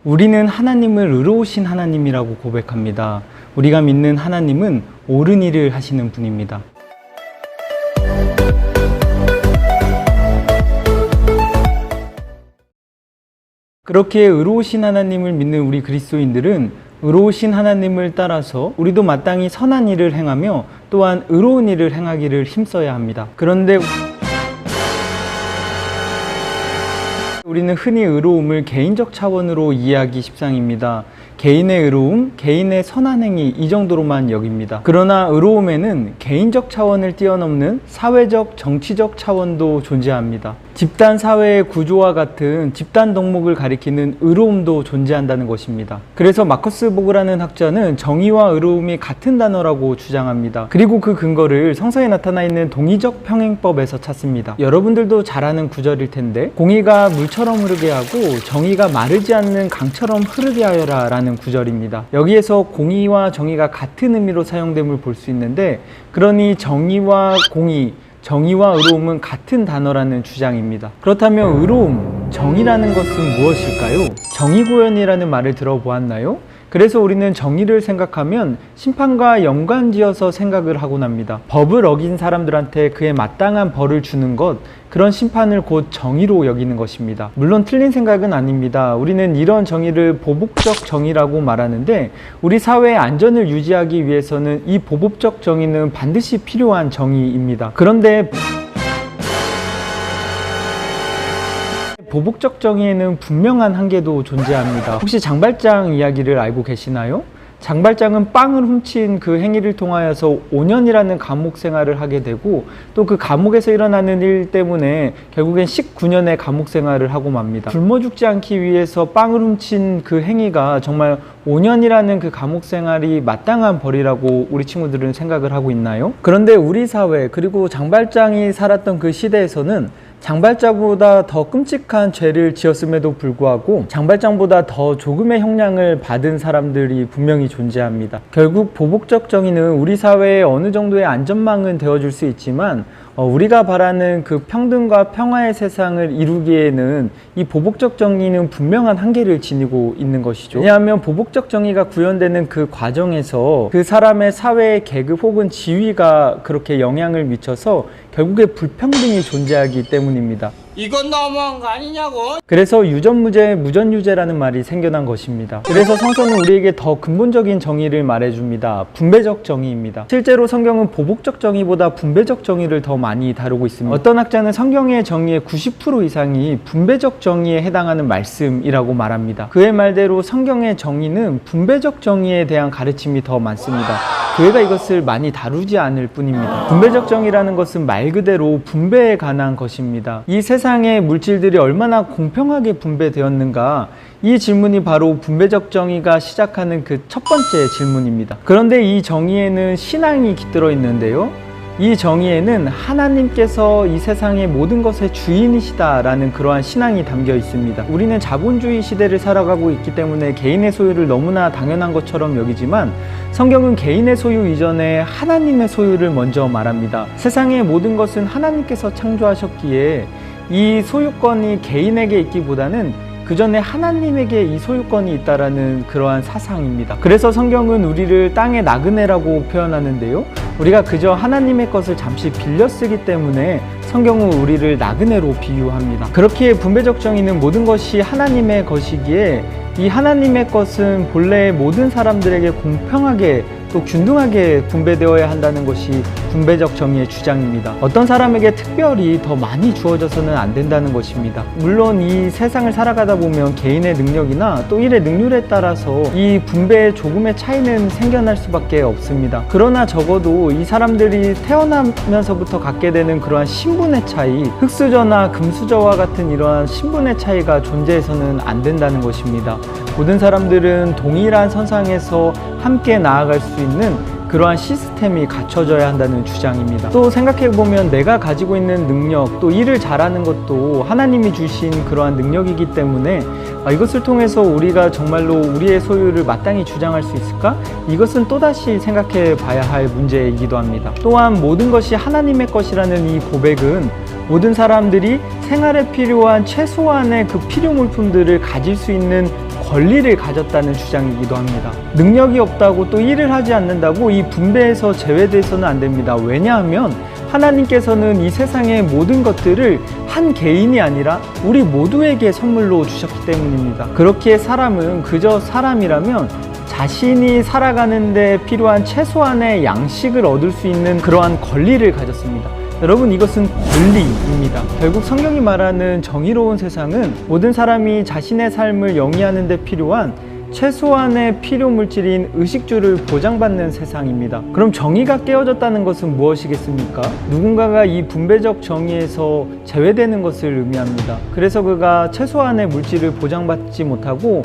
우리는 하나님을 의로우신 하나님이라고 고백합니다. 우리가 믿는 하나님은 옳은 일을 하시는 분입니다. 그렇게 의로우신 하나님을 믿는 우리 그리스도인들은 의로우신 하나님을 따라서 우리도 마땅히 선한 일을 행하며 또한 의로운 일을 행하기를 힘써야 합니다. 그런데 우리는 흔히 의로움을 개인적 차원으로 이해하기 십상입니다. 개인의 의로움, 개인의 선한 행위 이 정도로만 여깁니다. 그러나 의로움에는 개인적 차원을 뛰어넘는 사회적, 정치적 차원도 존재합니다. 집단 사회의 구조와 같은 집단 덕목을 가리키는 의로움도 존재한다는 것입니다. 그래서 마커스 보그라는 학자는 정의와 의로움이 같은 단어라고 주장합니다. 그리고 그 근거를 성서에 나타나 있는 동의적 평행법에서 찾습니다. 여러분들도 잘 아는 구절일 텐데, 공의가 물처럼 흐르게 하고 정의가 마르지 않는 강처럼 흐르게 하여라 라는 구절입니다. 여기에서 공의와 정의가 같은 의미로 사용됨을 볼 수 있는데, 그러니 정의와 공의, 정의와 의로움은 같은 단어라는 주장입니다. 그렇다면 의로움, 정의라는 것은 무엇일까요? 정의구현이라는 말을 들어보았나요? 그래서 우리는 정의를 생각하면 심판과 연관지어서 생각을 하곤 합니다. 법을 어긴 사람들한테 그에 마땅한 벌을 주는 것, 그런 심판을 곧 정의로 여기는 것입니다. 물론 틀린 생각은 아닙니다. 우리는 이런 정의를 보복적 정의라고 말하는데, 우리 사회의 안전을 유지하기 위해서는 이 보복적 정의는 반드시 필요한 정의입니다. 그런데 보복적 정의에는 분명한 한계도 존재합니다. 혹시 장발장 이야기를 알고 계시나요? 장발장은 빵을 훔친 그 행위를 통하여서 5년이라는 감옥 생활을 하게 되고, 또 그 감옥에서 일어나는 일 때문에 결국엔 19년의 감옥 생활을 하고 맙니다. 굶어 죽지 않기 위해서 빵을 훔친 그 행위가 정말 5년이라는 그 감옥 생활이 마땅한 벌이라고 우리 친구들은 생각을 하고 있나요? 그런데 우리 사회, 그리고 장발장이 살았던 그 시대에서는 장발장보다 더 끔찍한 죄를 지었음에도 불구하고 장발장보다 더 조금의 형량을 받은 사람들이 분명히 존재합니다. 결국 보복적 정의는 우리 사회에 어느 정도의 안전망은 되어줄 수 있지만, 우리가 바라는 그 평등과 평화의 세상을 이루기에는 이 보복적 정의는 분명한 한계를 지니고 있는 것이죠. 왜냐하면 보복적 정의가 구현되는 그 과정에서 그 사람의 사회의 계급 혹은 지위가 그렇게 영향을 미쳐서 결국에 불평등이 존재하기 때문입니다. 이건 너무한 거 아니냐고? 그래서 유전무죄, 무전유죄라는 말이 생겨난 것입니다. 그래서 성서는 우리에게 더 근본적인 정의를 말해줍니다. 분배적 정의입니다. 실제로 성경은 보복적 정의보다 분배적 정의를 더 많이 다루고 있습니다. 어떤 학자는 성경의 정의의 90% 이상이 분배적 정의에 해당하는 말씀이라고 말합니다. 그의 말대로 성경의 정의는 분배적 정의에 대한 가르침이 더 많습니다. 교회가 이것을 많이 다루지 않을 뿐입니다. 분배적 정의라는 것은 말 그대로 분배에 관한 것입니다. 이 세상의 물질들이 얼마나 공평하게 분배되었는가, 이 질문이 바로 분배적 정의가 시작하는 그 첫 번째 질문입니다. 그런데 이 정의에는 신앙이 깃들어 있는데요, 이 정의에는 하나님께서 이 세상의 모든 것의 주인이시다라는 그러한 신앙이 담겨 있습니다. 우리는 자본주의 시대를 살아가고 있기 때문에 개인의 소유를 너무나 당연한 것처럼 여기지만, 성경은 개인의 소유 이전에 하나님의 소유를 먼저 말합니다. 세상의 모든 것은 하나님께서 창조하셨기에 이 소유권이 개인에게 있기보다는 그 전에 하나님에게 이 소유권이 있다라는 그러한 사상입니다. 그래서 성경은 우리를 땅의 나그네라고 표현하는데요, 우리가 그저 하나님의 것을 잠시 빌려 쓰기 때문에 성경은 우리를 나그네로 비유합니다. 그렇기에 분배적 정의는 모든 것이 하나님의 것이기에 이 하나님의 것은 본래 모든 사람들에게 공평하게 또 균등하게 분배되어야 한다는 것이 분배적 정의의 주장입니다. 어떤 사람에게 특별히 더 많이 주어져서는 안 된다는 것입니다. 물론 이 세상을 살아가다 보면 개인의 능력이나 또 일의 능률에 따라서 이 분배의 조금의 차이는 생겨날 수밖에 없습니다. 그러나 적어도 이 사람들이 태어나면서부터 갖게 되는 그러한 신분의 차이, 흙수저나 금수저와 같은 이러한 신분의 차이가 존재해서는 안 된다는 것입니다. 모든 사람들은 동일한 선상에서 함께 나아갈 수 있는 그러한 시스템이 갖춰져야 한다는 주장입니다. 또 생각해보면 내가 가지고 있는 능력, 또 일을 잘하는 것도 하나님이 주신 그러한 능력이기 때문에 이것을 통해서 우리가 정말로 우리의 소유를 마땅히 주장할 수 있을까? 이것은 또다시 생각해 봐야 할 문제이기도 합니다. 또한 모든 것이 하나님의 것이라는 이 고백은 모든 사람들이 생활에 필요한 최소한의 그 필요 물품들을 가질 수 있는 권리를 가졌다는 주장이기도 합니다. 능력이 없다고 또 일을 하지 않는다고 이 분배에서 제외돼서는 안 됩니다. 왜냐하면 하나님께서는 이 세상의 모든 것들을 한 개인이 아니라 우리 모두에게 선물로 주셨기 때문입니다. 그렇기에 사람은 그저 사람이라면 자신이 살아가는 데 필요한 최소한의 양식을 얻을 수 있는 그러한 권리를 가졌습니다. 여러분, 이것은 권리입니다. 결국 성경이 말하는 정의로운 세상은 모든 사람이 자신의 삶을 영위하는 데 필요한 최소한의 필요 물질인 의식주를 보장받는 세상입니다. 그럼 정의가 깨어졌다는 것은 무엇이겠습니까? 누군가가 이 분배적 정의에서 제외되는 것을 의미합니다. 그래서 그가 최소한의 물질을 보장받지 못하고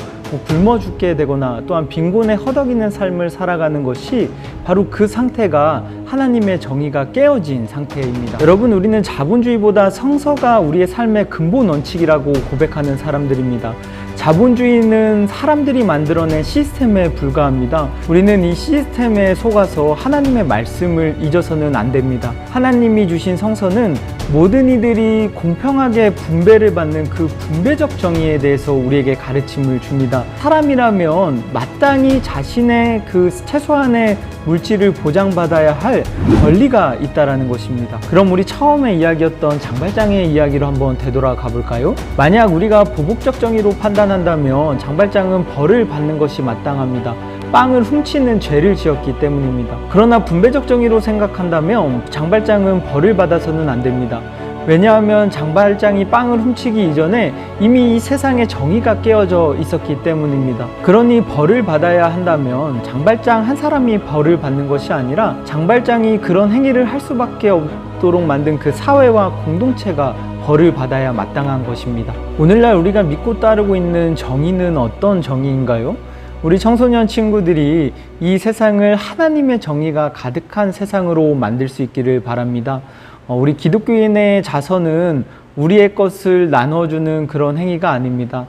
굶어 죽게 되거나 또한 빈곤에 허덕이는 삶을 살아가는 것이 바로 그 상태가 하나님의 정의가 깨어진 상태입니다. 여러분, 우리는 자본주의보다 성서가 우리의 삶의 근본 원칙이라고 고백하는 사람들입니다. 자본주의는 사람들이 만들어낸 시스템에 불과합니다. 우리는 이 시스템에 속아서 하나님의 말씀을 잊어서는 안 됩니다. 하나님이 주신 성서는 모든 이들이 공평하게 분배를 받는 그 분배적 정의에 대해서 우리에게 가르침을 줍니다. 사람이라면 마땅히 자신의 그 최소한의 물질을 보장받아야 할 권리가 있다라는 것입니다. 그럼 우리 처음에 이야기했던 장발장의 이야기로 한번 되돌아가 볼까요? 만약 우리가 보복적 정의로 판단한다면 장발장은 벌을 받는 것이 마땅합니다. 빵을 훔치는 죄를 지었기 때문입니다. 그러나 분배적 정의로 생각한다면 장발장은 벌을 받아서는 안 됩니다. 왜냐하면 장발장이 빵을 훔치기 이전에 이미 이 세상의 정의가 깨어져 있었기 때문입니다. 그러니 벌을 받아야 한다면 장발장 한 사람이 벌을 받는 것이 아니라 장발장이 그런 행위를 할 수밖에 없도록 만든 그 사회와 공동체가 벌을 받아야 마땅한 것입니다. 오늘날 우리가 믿고 따르고 있는 정의는 어떤 정의인가요? 우리 청소년 친구들이 이 세상을 하나님의 정의가 가득한 세상으로 만들 수 있기를 바랍니다. 우리 기독교인의 자선은 우리의 것을 나눠주는 그런 행위가 아닙니다.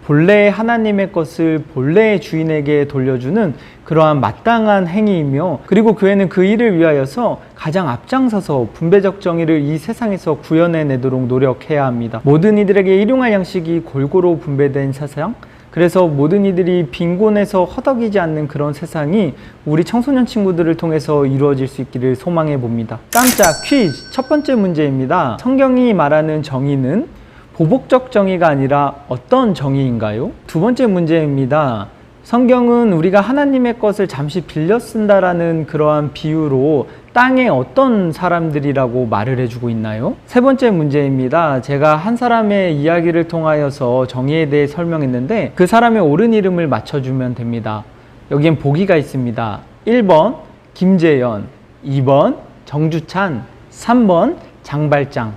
본래 하나님의 것을 본래의 주인에게 돌려주는 그러한 마땅한 행위이며, 그리고 교회는 그 일을 위하여서 가장 앞장서서 분배적 정의를 이 세상에서 구현해내도록 노력해야 합니다. 모든 이들에게 일용할 양식이 골고루 분배된 세상, 그래서 모든 이들이 빈곤에서 허덕이지 않는 그런 세상이 우리 청소년 친구들을 통해서 이루어질 수 있기를 소망해 봅니다. 깜짝 퀴즈! 첫 번째 문제입니다. 성경이 말하는 정의는 보복적 정의가 아니라 어떤 정의인가요? 두 번째 문제입니다. 성경은 우리가 하나님의 것을 잠시 빌려 쓴다라는 그러한 비유로 땅의 어떤 사람들이라고 말을 해주고 있나요? 세 번째 문제입니다. 제가 한 사람의 이야기를 통하여서 정의에 대해 설명했는데 그 사람의 옳은 이름을 맞춰주면 됩니다. 여기엔 보기가 있습니다. 1번 김재현, 2번 정주찬, 3번 장발장.